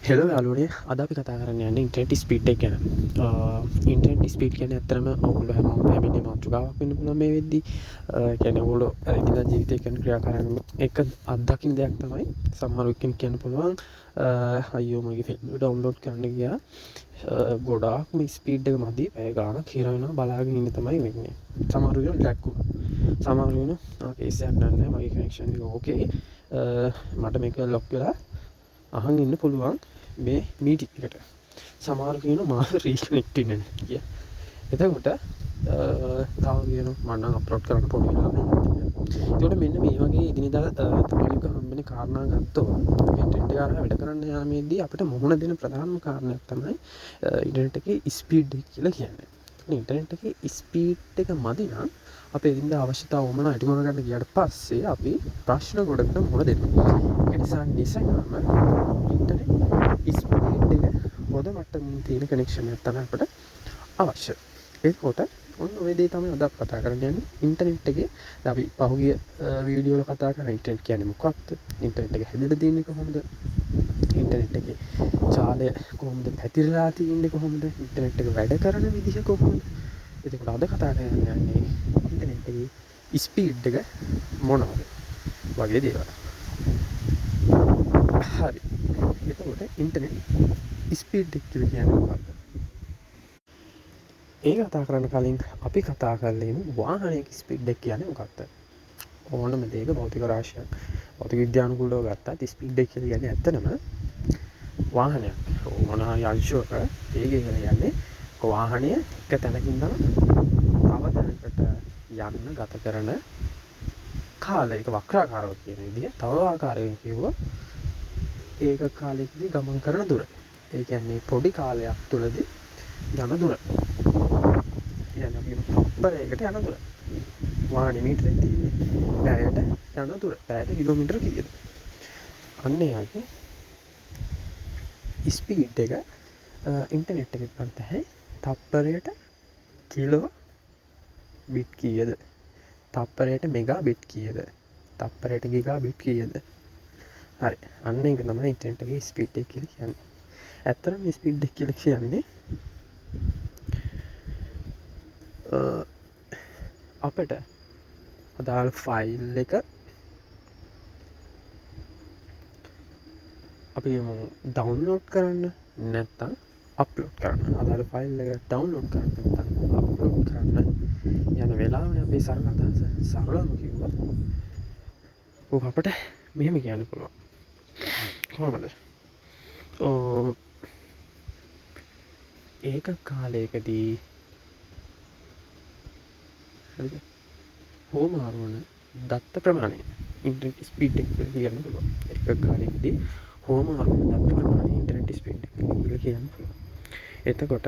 Hello යාළුවනේ, අද අපි කතා කරන්න යන්නේ ඉන්ටර්නෙට් ස්පීඩ් එක ගැන. ඉන්ටර්නෙට් ස්පීඩ් කියන්නේ ඇත්තටම ඔයගොල්ලෝ හැමෝම පැමිණි මාතෘකාවක් වෙන්න පුළුවන් මේ වෙද්දී. කියන්නේ ඔයගොල්ලෝ එදිනදා ජීවිතේ කරන ක්‍රියා කරන එක අත්දකින්න දෙයක් තමයි. සමහර කියන්න පුළුවන් අයියෝ මගේ ෆිල්ම් ඩවුන්ලෝඩ් කරන්න ගියා. ගොඩාක්ම ස්පීඩ් එක මදි. පැය ගාණක් හිර වෙනවා බලාගෙන ඉන්න තමයි වෙන්නේ. සමහර වෙලාවට ලැග් වුණා. සමහර වෙලාවට කේසයක් නැහැ මගේ කනෙක්ෂන් එක ඕකේ. මට මේක ලොක් වෙලා අහන් ඉන්න පුළුවන් මේ මීටින් එකට. සමහර කියනවා මාව රීකනෙක්ට් වෙන්නේ නැහැ කිය. එතකොට තව කියනවා මම නම් අප්ලෝඩ් කරන්න පොඩි වෙලාවක් නැහැ. ඒකට මෙන්න මේ වගේ ඉදිනදා තකලික හම්බෙන කාරණා ගත්තොත් ඉන්ටර්නෙට් එක හරහා වැඩ කරන්න යාමේදී අපිට මුහුණ දෙන ප්‍රධානම කාරණයක් තමයි ඉන්ටර්නෙට් එකේ ස්පීඩ් එක කියලා කියන්නේ. ඉන්ටර්නෙට් එකේ ස්පීඩ් එක මදි නම් අපේ එදිනදා අවශ්‍යතාව වමනා ඉටුමන ගන්න ගියාට පස්සේ අපි ප්‍රශ්න ගොඩකට මුහුණ දෙනවා. ඒ නිසා නිසැකවම ඉන්ටර්නෙට් ස්පීඩ් එක හොඳ මට්ටමින් තියෙන කනෙක්ෂන් එකක් තමයි අපිට අවශ්‍ය. ඒකෝට ඔන්න ඔය දේ තමයි අද කතා කරන්න යන්නේ. ඉන්ටර්නෙට් එකේ අපි පහුගිය වීඩියෝ වල කතා කරා ඉන්ටර්නෙට් කියන්නේ මොකක්ද? ඉන්ටර්නෙට් එක හැදෙලා තියෙන්නේ කොහොමද? ඉන්ටර්නෙට් එකේ ජාලය කොහොමද පැතිරලා තියෙන්නේ කොහොමද? ඉන්ටර්නෙට් එක වැඩ කරන විදිහ කොහොමද? එතකොට අද කතා කරන්න යන්නේ ඉන්ටර්නෙට් එකේ ස්පීඩ් එක මොනවද වගේ දේවල්. හරි. එතකොට ඉන්ටර්නෙට් ස්පීඩ් එක කියලා කියන්නේ මොකක්ද? ඒක කතා කරන්න කලින් අපි කතා කරලා ඉමු වාහනයක ස්පීඩ් එක කියන්නේ මොකක්ද? ඕනම දෙයක භෞතික රාශියක් භෞතික විද්‍යානුකූලව ගත්තත් ස්පීඩ් එක කියලා කියන්නේ ඇත්තටම වාහනයක්. ඕන යංශයක වේගය කියලා කියන්නේ වාහනය එක තැනකින් ඉඳන් තව තැනකට යන්න ගත කරන කාලයක වක්‍රාකාරව කියන විදිහ තව ආකාරයකින් කිව්වොත් ඒක කාලයකදී ගමන් කරන දුර. ඒ කියන්නේ පොඩි කාලයක් තුලදී යන දුර. කියන්නේ අපි තප්පරයකට යන දුර. වාහනේ මීටරෙන් තියෙන්නේ. පැයට යන දුර. පැයට කිලෝමීටර කීයද? අන්න ඒ වගේ ස්පීඩ් එක ඉන්ටර්නෙට් එකේ ගන්න තැහැ තප්පරයට කිලෝ බිට් කීයද? තප්පරයට මෙගා බිට් කීයද? තප්පරයට ගිගා බිට් කීයද? හරි. අන්න ඒක තමයි ඉන්ටර්නෙට් එකේ ස්පීඩ් එක කියලා කියන්නේ. ඇත්තටම මේ ස්පීඩ් එක කියලා කියන්නේ අපිට අදාළ ෆයිල් එක අපි ඩවුන්ලෝඩ් කරන්න නැත්නම් අප්ලෝඩ් කරන්න. අදාළ ෆයිල් එක ඩවුන්ලෝඩ් කරන්න නැත්නම් අප්ලෝඩ් කරන්න යන වෙලාවනේ අපි සරල අදහස සරලව කිව්වොත් ඔක අපිට මෙහෙම කියන්න පුළුවන්. කොහොමද? ඒක කාලයකදී හරිද? හෝමාරුවන දත්ත ප්‍රමාණය ඉන්ටර්නෙට් ස්පීඩ් එක කියලා කියන්න පුළුවන්. ඒක කාලයකදී හෝමාරුවන දත්ත ප්‍රමාණය ඉන්ටර්නෙට් ස්පීඩ් එක කියලා කියන්න පුළුවන්. එතකොට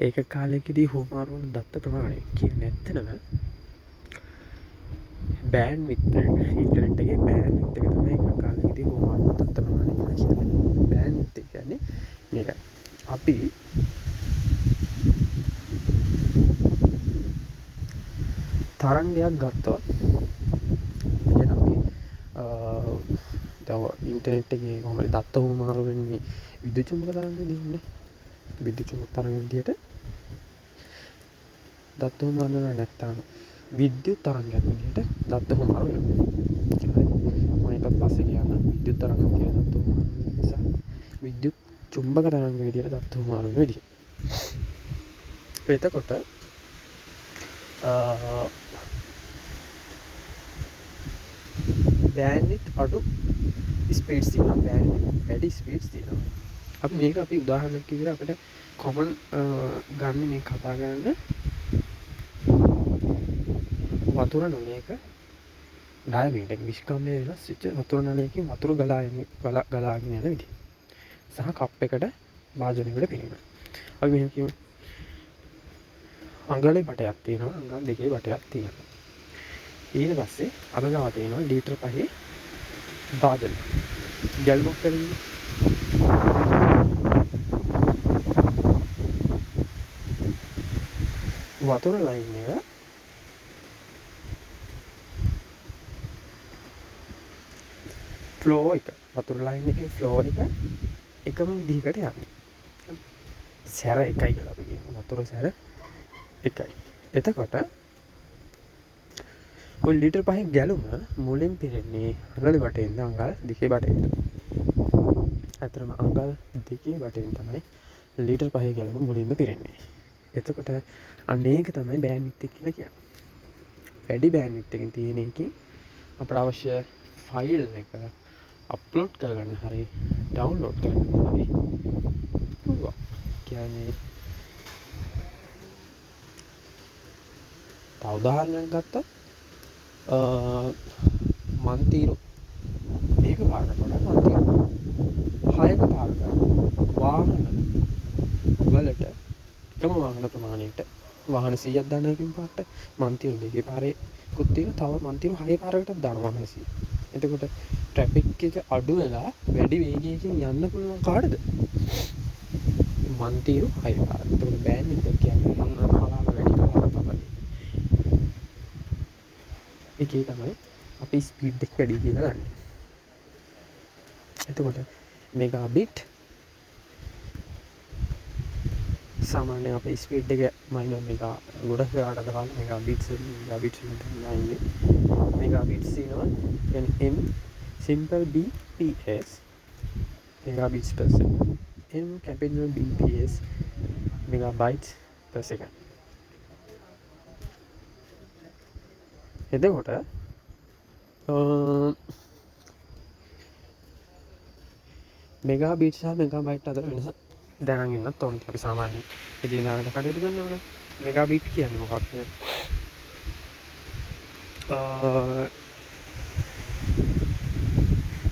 ඒක කාලයකදී හෝමාරුවන දත්ත ප්‍රමාණය කියන්නේ ඇත්තනම බෑන්ඩ්විඩ්ත් එක ඉන්ටර්නෙට් එකේ බෑන්ඩ්විඩ්ත් එක තමයි ඒක කාලයකදී හෝමාරුවන දත්ත ප්‍රමාණය කියලා කියන්නේ. බෑන්ඩ්විඩ්ත් එක කියන්නේ මේක. අපි තරංගයක් ගත්තොත් කියන අපි ඉන්ටර්නෙට් එකේ කොහොමද දත්ත හුවමාරු වෙන්නේ විද්‍යුත් චුම්බක තරංග දෙන්නේ විද්‍යුත් චුම්බක තරංග විදියට දත්ත හුවමාරු වෙනවා නැත්නම් විද්‍යුත් තරංගයක් විදියට දත්ත හුවමාරු වෙනවා. හරි. මම ඒකත් පස්සේ කියන්න විද්‍යුත් තරංග විදියට දත්ත හුවමාරු වෙන නිසා විද්‍යුත් චුම්බක තරංග විදියට දත්ත හුවමාරු වෙන විදිය. එතකොට බෑන්ඩ්විඩ්ත් අඩු ස්පීඩ්ස් තියෙනවා බෑන්ඩ්විඩ්ත් වැඩි ස්පීඩ්ස් තියෙනවා. අපි මේක අපි උදාහරණයක් විදිහට අපිට කොමන් ගන්න මේ කතා කරන්න වතුර නලයක ඩයමීටර් එක විස්කම්භය වෙනස් වෙච්ච වතුර නලයකින් වතුර ගලාගෙන යන විදිහ සහ කප් එකට වාදනයකට පෙන්නනවා. අපි මෙහෙම කියමු. අඟලේ බටයක් තියෙනවා අඟල් දෙකේ බටයක් තියෙනවා. ඊට පස්සේ අග ගාව තියෙනවා ලීටර් 5 වාදනය. ගැල්මක් කරන්නේ වතුර ලයින් එක ෆ්ලෝ එක වතුර ලයින් එකේ ෆ්ලෝ එක එකම විදිහකට යන්නේ. සැර එකයි කියලා අපි කියමු. වතුර සැර එකයි. එතකොට ඔය ලීටර් 5 ගැලුම මුලින් පිරෙන්නේ අඟල් වටේින්ද අඟල් දෙකේ වටේින්ද. අතරම අඟල් දෙකේ වටේින් තමයි ලීටර් 5 ගැලුම මුලින්ම පිරෙන්නේ. එතකොට අනේක තමයි බෑන්ඩ්විඩ්ත් කියලා කියන්නේ. වැඩි බෑන්ඩ්විඩ්ත් එකකින් තියෙන එකකින් අපට අවශ්‍ය ෆයිල් එක අප්ලෝඩ් කරගන්න හරි ඩවුන්ලෝඩ් කරගන්න හරි පුළුවන්. කියන්නේ තව උදාහරණයක් ගත්තොත් මන්තිරු මේක පාරකට මන්තිරු 6ක පාරක වාහන වලට එකම වාහන ප්‍රමාණයට වාහන 100ක් දාන එකකින් පාට මන්තිරු දෙකේ පාරේ කුත්තින තව මන්තිරු 6 පාරකටත් දානවා 100. එතකොට ට්‍රැෆික් එක අඩු වෙලා වැඩි වේගයකින් යන්න පුළුවන් කාටද? මන්තිරු 6 පාර. එතකොට බෑන්ඩ්විඩ්ත් කියන්නේ කලාව වැඩි කලාව තමයි. එකේ තමයි අපි ස්පීඩ් එක වැඩි කියලා ගන්න. එතකොට මෙගාබිට් සාමාන්‍ය අපේ ස්පීඩ් එක මයිනර් මෙගා ගොඩක් වෙලාට අද කාලේ මෙගාබිට්ස් ඉන්නේ. මෙගාබිට්ස් ඉනවා කියන්නේ m simple bps megabits per second. m capital bps megabytes per second. එතකොට මෙගාබිට් සහ මෙගාබයිට් අතර වෙනස දැනගෙන ඉන්නත් ඕනේ. අපි සාමාන්‍ය එදිනෙදාට කටයුතු කරනකොට මෙගාබිට් කියන්නේ මොකක්ද?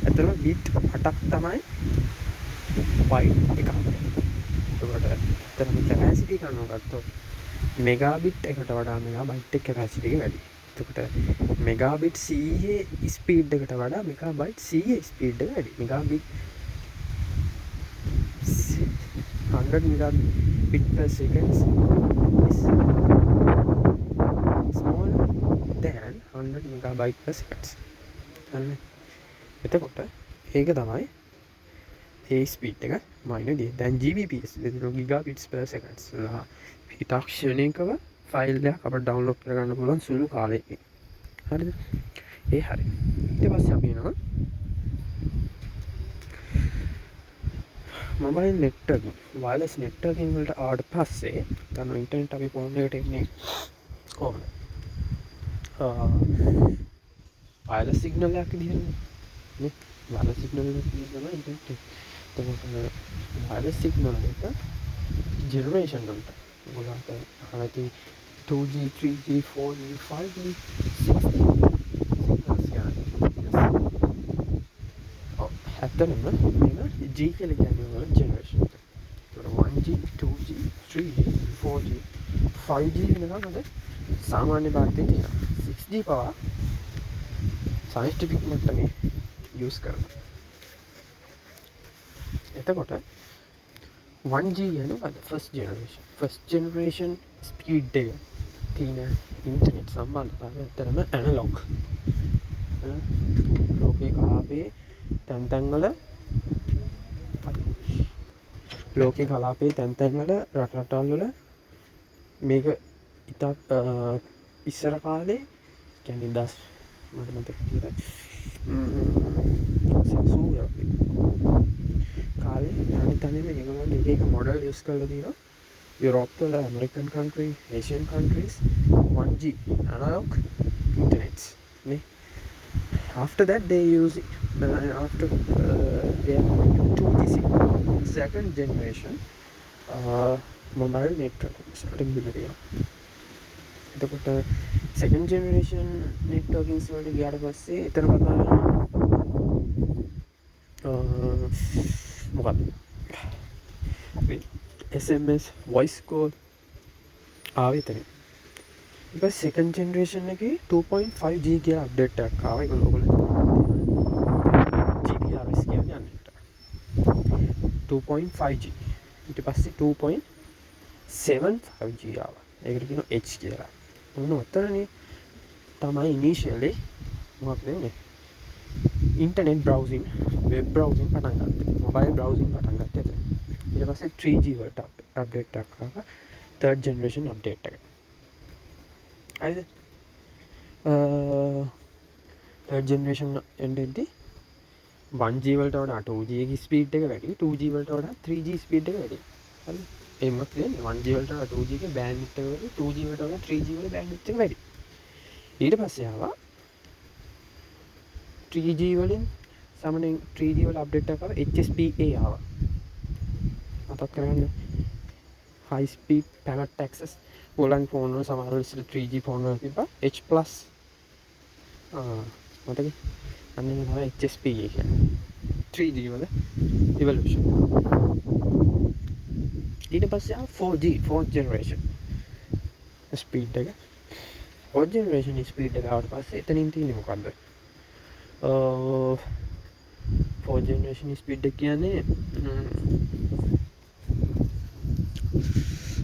ඇත්තටම බිට් 8ක් තමයි බයිට් එකක්. එතකොට ඇත්තටම කැපැසිටි ගන්න ගත්තොත් මෙගාබිට් එකට වඩා මෙගාබයිට් එක කැපැසිටි එක වැඩි. එතකොට මෙගාබිට් CA ස්පීඩ් එකට වඩා මෙගාබයිට් CA ස්පීඩ් එක වැඩි. මෙගාබිට් 100 megabit per second is smaller than 100 megabyte per second. එතකොට ඒක තමයි ඒ ස්පීඩ් එක මයිනර් දී. දැන් GBPS gigabits per second ලා හිතාක්ෂණයකව ෆයිල් එකක් අපිට ඩවුන්ලෝඩ් කරගන්න පුළුවන් සුළු කාලයකින්. හරිද? ඒ හරි. ඊට පස්සේ අපි එනවා මොබයිල් නෙට්වර්කින් වයර්ලස් නෙට්වර්කින් වලට ආවට පස්සේ ගන්න ඉන්ටර්නෙට් අපි ෆෝන් එකට එන්නේ කොහොමද? වයර්ලස් සිග්නල් එකක් විදිහට නේ. වයර්ලස් සිග්නල් එකක් විදිහට තමයි ඉන්ටර්නෙට් එක. එතකොට වයර්ලස් සිග්නල් එක ජෙනරේෂන් වලට ගොඩාක් අහලා 2G 3G 4G 5G 6G signals ගන්න. ඇත්තටම මේක G කියලා කියන්නේ වල ජෙනරේෂන් එක. ඒතකොට 1G 2G 3G 4G 5G වෙනකන් අද සාමාන්‍ය භාගයේ තියෙනවා. 6G පවා සයින්ටිෆික් මට්ටමේ යූස් කරනවා. එතකොට 1G යනවා ෆස්ට් ජෙනරේෂන් ස්පීඩ් එක තියෙන ඉන්ටර්නෙට් සම්බන්ධතාවය ඇත්තටම ඇනලොග්. ලෝකේ කලාපේ තැන්තැන්වල ලෝකේ කලාපේ තැන්තැන්වල රටරටවල් වල මේක ඉතා ඉස්සර කාලේ කියන්නේ දස් මට මතක කියලා කාලේ තනිතනියම ඒගොල්ලෝ එක එක මොඩල් යූස් කරලා තියෙනවා. යුරෝප් වල American country Asian countries 1G analog internets නේ. After that they use it after they are going to 2G second generation mobile network starting with එතකොට second generation networking වලට ගියාට පස්සේ එතන කතා මොකක්ද SMS voice call ආවේ එතන. ඊට second generation එකේ 2.5G කියලා අප්ඩේට් එකක් ආවා. ඒක ඔයගොල්ලෝ GPRS කියන්නේ අන්නේට 2.5G. ඊට පස්සේ 2.75G ආවා. ඒකට කියනවා H කියලා. මොන උත්තරනේ තමයි ඉනිෂියලි මොකක්ද වෙන්නේ? ඉන්ටර්නෙට් බ්‍රවසින් වෙබ් බ්‍රවසින් පටන් ගත්තේ මොබයිල් බ්‍රවසින් පටන් ගත්තේ එතන. ඊට පස්සේ 3G වලට අප්ඩේට් එකක් ආවා third generation update එක. හරිද? third generation එන්නෙද්දී 1G වලට වඩා 2G එකේ ස්පීඩ් එක වැඩි 2G වලට වඩා 3G ස්පීඩ් එක වැඩි. හරිද? ඒ මොකක්ද කියන්නේ 1G වලට වඩා 2G එකේ බෑන්ඩ්විඩ්ත් එක වැඩි 2G වලට වඩා 3G වල බෑන්ඩ්විඩ්ත් එක වැඩි. ඊට පස්සේ ආවා 3G වලින් සමනෙන් 3G වල අප්ඩේට් එකක් ආවා HSPA ආවා. මතක් කරගන්න high speed packet access ඕලන් ෆෝන් වල සමහර වෙලාවට 3G ෆෝන් වල තිබ්බා H+ මතකද අන්න ඒක තමයි HSPA කියන්නේ 3G වල evolution. ඊට පස්සේ ආවා 4G fourth generation ස්පීඩ් එක fourth generation ස්පීඩ් එක ආවට පස්සේ එතනින් තියෙන්නේ මොකද්ද? fourth generation ස්පීඩ් එක කියන්නේ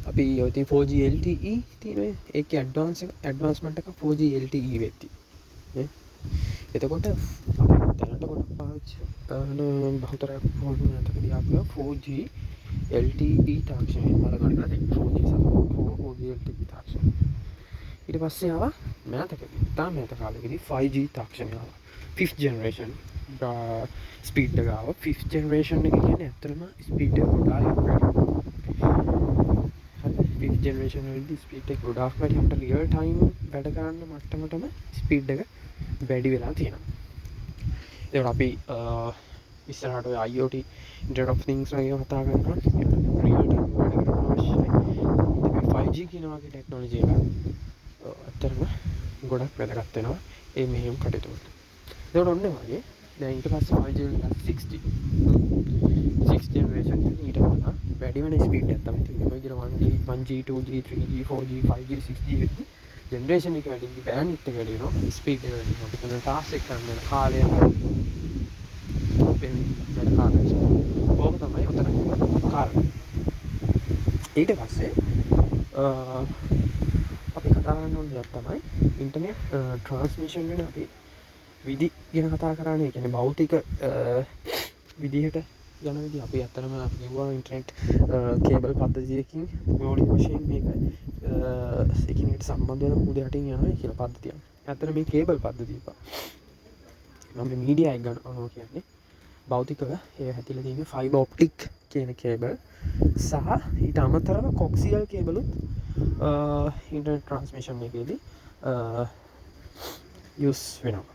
අපි ඔය 4G LTE තියෙනවා. ඒකේ ඇඩ්වාන්ස්මන්ට් එක 4G LTE වෙtti. නේ? එතකොට අපි දැනට කොට පාවිච්චි කරන බහුතරයක් ෆෝන් වලදී අපි 4G LTE තාක්ෂණය බලගන්න 4G LTE තාක්ෂණය. ඊට පස්සේ ආවා මෑත කාලෙකදී 5G තාක්ෂණය ආවා. 5th generation ස්පීඩ් එක ආවා. 5th generation එක කියන්නේ ඇත්තටම ස්පීඩ් එක ගොඩාක් වැඩි. 5th generation වලදී ස්පීඩ් එක ගොඩාක් වැඩි. අපිට රියල් ටයිම් වැඩ කරන්න මට්ටමටම ස්පීඩ් එක වැඩි වෙලා තියෙනවා. ඒකට අපි ඉස්සරහට ඔය IoT Internet of Things වගේ කතා කරනවා. රියල් ටයිම් වැඩ කරන්න අවශ්‍යයි. මේ 5G කියන වගේ ටෙක්නොලොජි එක ඇත්තටම ගොඩක් වැදගත් වෙනවා. ඒ මෙහෙම කටයුතු වලට. ඒකට ඔන්න වගේ දැන් ඊට පස්සේ 5G වලින් 6G 6th generation ඊට වඩා වැඩි වෙන ස්පීඩ් එකක් තමයි තියෙන්නේ. ඔය කියන 1G 2G 3G 4G 5G 6G වෙද්දී ජෙනරේෂන් එක වැඩි වෙනවා, බෑන්ඩ්විඩ්ත් එක වැඩි වෙනවා, ස්පීඩ් එක වැඩි වෙනවා. අපිට ටාස්ක් එක කරන්න යන කාලය වැඩි කාලය. ඕක තමයි උතන කාරණා. ඊට පස්සේ අපි කතා කරන්න ඕන දෙයක් තමයි ඉන්ටර්නෙට් ට්‍රාන්ස්මිෂන් වෙන අපි විදි ගැන කතා කරන්නේ. කියන්නේ භෞතික විදිහට යන විදිහ අපි අත්‍තරම කිව්වා ඉන්ටර්නෙට් කේබල් පද්ධතියකින් මූලික වශයෙන් මේක එකිනෙකට සම්බන්ධ වෙන මුහුද යටින් යනවා කියලා පද්ධතියක්. ඇත්තට මේ කේබල් පද්ධතිය මම මීඩියා එක ගන්නවා කියන්නේ භෞතිකව ඒ හැදිලා තියෙන ෆයිබර් ඔප්ටික් කියන කේබල් සහ ඊට අමතරව කොක්සියල් කේබලුත් ඉන්ටර්නෙට් ට්‍රාන්ස්මිෂන් එකේදී යූස් වෙනවා.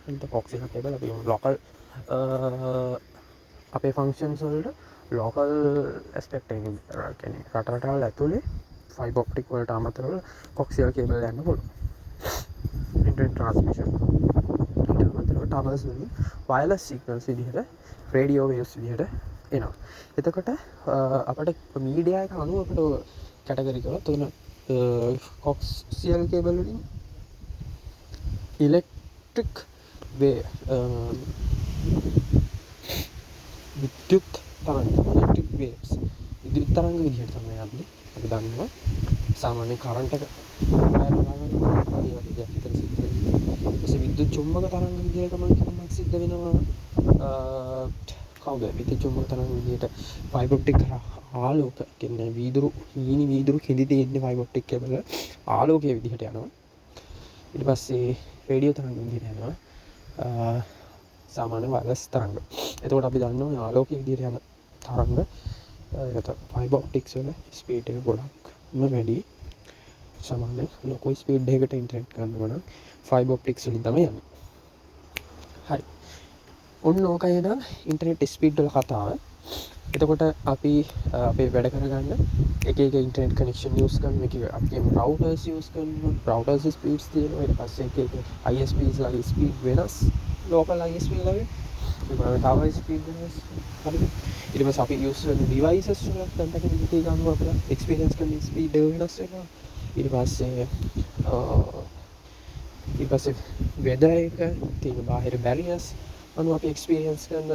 අන්ත කොක්සියල් කේබල් අපි ලෝකල් අපේ ෆන්ක්ෂන්ස් වලට ලෝකල් ඇස්පෙක්ට් එකකින් කියන්නේ රටවල් ඇතුලේ ෆයිබර් ඔප්ටික් වලට අමතරව කොක්සියල් කේබල් යන්න පුළුවන්. ඉන්ටර්නෙට් ට්‍රාන්ස්මිෂන් ඊට අමතරව ටවර්ස් වලින් වයර්ලස් සිග්නල්ස් විදිහට රේඩියෝ වේව්ස් විදිහට එනවා. එතකොට අපිට මීඩියා එක අනුව අපිට කැටගරි කරලා තුන කොක්සියල් කේබල් වලින් ඉලෙක්ට්‍රික් වේ විද්‍යුත් තරංග ඉලෙක්ට්‍රික් වේව්ස් විද්‍යුත් තරංග විදිහට තමයි යන්නේ. අපි දන්නවා සාමාන්‍ය කරන්ට් එක විද්‍යුත් චුම්බක තරංග විදිහට තමයි සිද්ධ වෙනවා. කවුද විද්‍යුත් චුම්බක තරංග විදිහට ෆයිබර් ඔප්ටික් ආලෝක කියන්නේ වීදුරු කිඳි තියෙන්නේ ෆයිබර් ඔප්ටික් කේබල් ආලෝකයේ විදිහට යනවා. ඊට පස්සේ රේඩියෝ තරංග විදිහට යනවා. සාමාන්‍ය වයර්ලස් තරංග. එතකොට අපි දන්නවා ආලෝකයේ විදිහට යන තරංග ඒකට ෆයිබර් ඔප්ටික්ස් වල ස්පීඩ් එක ගොඩක්ම වැඩි. සාමාන්‍ය ලොකු ස්පීඩ් එකකට ඉන්ටර්නෙට් ගන්නවා නම් ෆයිබර් ඔප්ටික්ස් වලින් තමයි යන්නේ. හරි. ඔන්න ඕකයි නම් ඉන්ටර්නෙට් ස්පීඩ් වල කතාව. එතකොට අපි අපේ වැඩ කරගන්න එක ඉන්ටර්නෙට් කනෙක්ෂන් යූස් කරන එක අපි රවුටර්ස් යූස් කරනවා. රවුටර්ස් ස්පීඩ්ස් තියෙනවා. ඊට පස්සේ එක ISPs ලා ස්පීඩ් වෙනස්. ලෝකල් ISP ලා ඒගොල්ලෝ ටවර් ස්පීඩ් වෙනස්. හරිද? ඊට පස්සේ අපි යූස් කරන ඩිවයිසස් වල දැන් ටෙක්නොලොජි එක අනුව අපිට එක්ස්පීරියන්ස් කරන ස්පීඩ් වෙනස් වෙනවා. ඊට පස්සේ වෙදර් එක තියෙන බාහිර බැරියර්ස් අනුව අපි එක්ස්පීරියන්ස් කරන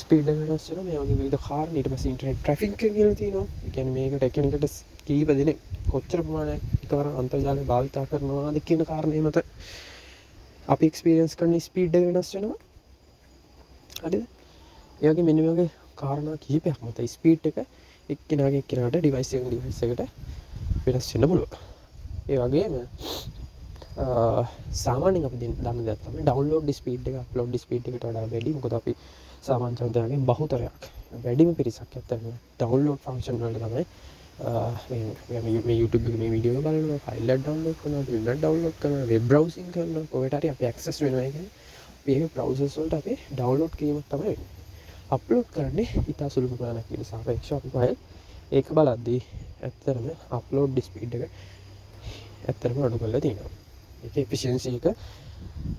ස්පීඩ් එක වෙනස් වෙනවා. මේ වගේ විවිධ කාරණා. ඊට පස්සේ ඉන්ටර්නෙට් ට්‍රැෆික් එක කියලා තියෙනවා. ඒ කියන්නේ මේකට එකිනෙකට කීප දෙනෙක් කොච්චර ප්‍රමාණයක් එකවර අන්තර්ජාලය භාවිත කරනවාද කියන කාරණේ මත අපි එක්ස්පීරියන්ස් කරන ස්පීඩ් එක වෙනස් වෙනවා. හරිද? ඒ වගේ මෙන්න මේ වගේ කාරණා කිහිපයක් මත ස්පීඩ් එක එක්කෙනාගේ එක්කෙනාට ඩිවයිස් එකෙන් ඩිවයිස් එකට වෙනස් වෙන්න පුළුවන්. ඒ වගේම සාමාන්‍යයෙන් අපි දන්න දෙයක් තමයි ඩවුන්ලෝඩ් ස්පීඩ් එක අප්ලෝඩ් ස්පීඩ් එකට වඩා වැඩි. මොකද අපි සාමාන්‍ය ජනතාවගේ බහුතරයක් වැඩිම පිරිසක් ඇත්තටම ඩවුන්ලෝඩ් ෆන්ක්ෂන් වලට තමයි මේ YouTube එකේ මේ වීඩියෝ එක බලනවා, ෆයිල් එකක් ඩවුන්ලෝඩ් කරනවා, ෆිල්ම් එකක් ඩවුන්ලෝඩ් කරනවා, වෙබ් බ්‍රවුසින් කරනවා, කොහෙට හරි අපි ඇක්සස් වෙනවා. ඒ කියන්නේ අපි මේ බ්‍රවුසර්ස් වලට අපි ඩවුන්ලෝඩ් කිරීමක් තමයි වෙන්නේ. අප්ලෝඩ් කරන්නේ ඉතා සුළු ප්‍රමාණයක් කියන සාපේක්ෂව අපි ෆයිල් ඒක බලද්දී ඇත්තටම අප්ලෝඩ් ස්පීඩ් එක ඇත්තටම අඩු කරලා තියෙනවා. ඒකේ එෆිෂියන්සි එක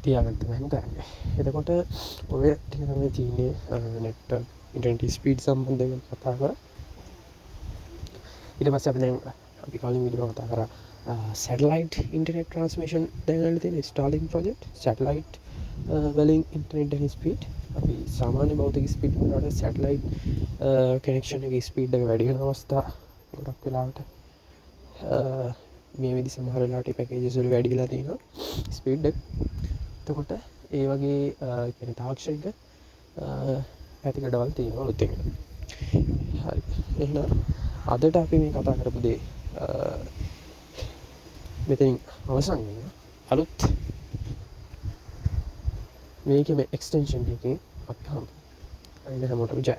තියාගන්න තමයි කරන්නේ. එතකොට ඔය ටික තමයි තියෙන්නේ නෙට් ඉන්ටර්නෙට් ස්පීඩ් සම්බන්ධයෙන් කතා කරා. ඊට පස්සේ අපි දැන් අපි කලින් වීඩියෝ කතා කරා සැටලයිට් ඉන්ටර්නෙට් ට්‍රාන්ස්මිෂන් දැන් ගන්න තියෙන ස්ටාර්ලින්ක් ප්‍රොජෙක්ට්. සැටලයිට් වලින් ඉන්ටර්නෙට් එකේ ස්පීඩ් අපි සාමාන්‍ය භෞතික ස්පීඩ් වලට සැටලයිට් කනෙක්ෂන් එකේ ස්පීඩ් එක වැඩි වෙන අවස්ථා ගොඩක් වෙලාවට මේ විදි සමහර වෙලාවට පැකේජස් වල වැඩි වෙලා තියෙනවා ස්පීඩ් එක. එතකොට ඒ වගේ කියන්නේ තාක්ෂණික පැතිකඩවල් තියෙනවා අලුත් එක. හරි. එහෙනම් අදට අපි මේ කතා කරපු දේ මෙතනින් අවසන් වෙනවා. අලුත් මේකේ එක්ස්ටෙන්ෂන් එකකින් අපි හම්බ වෙනවා. අයින හැමෝටම ජය.